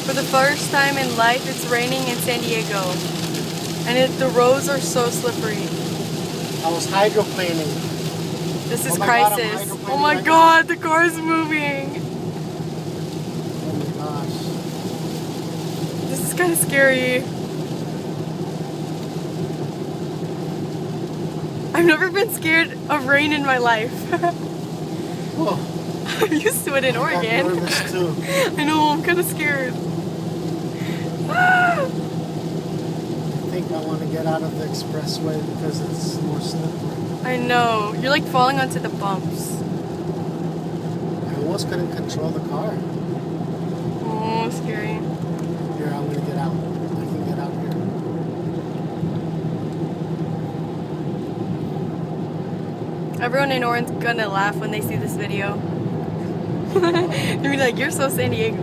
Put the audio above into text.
For the first time in life, it's raining in San Diego. And the roads are so slippery. I was hydroplaning. This is Oh my crisis. God, I'm hydroplaning Oh my right god, the car is moving. Oh my gosh. This is kind of scary. I've never been scared of rain in my life. Oh, I'm used to it in I got Oregon. nervous too. I know, I'm kind of scared. Ah! I think I want to get out of the expressway because it's more slippery. I know. You're like falling onto the bumps. I almost couldn't control the car. Oh, scary. Here, I'm going to get out. I can get out here. Everyone in Oregon's gonna laugh when they see this video. They're gonna be like, you're so San Diego.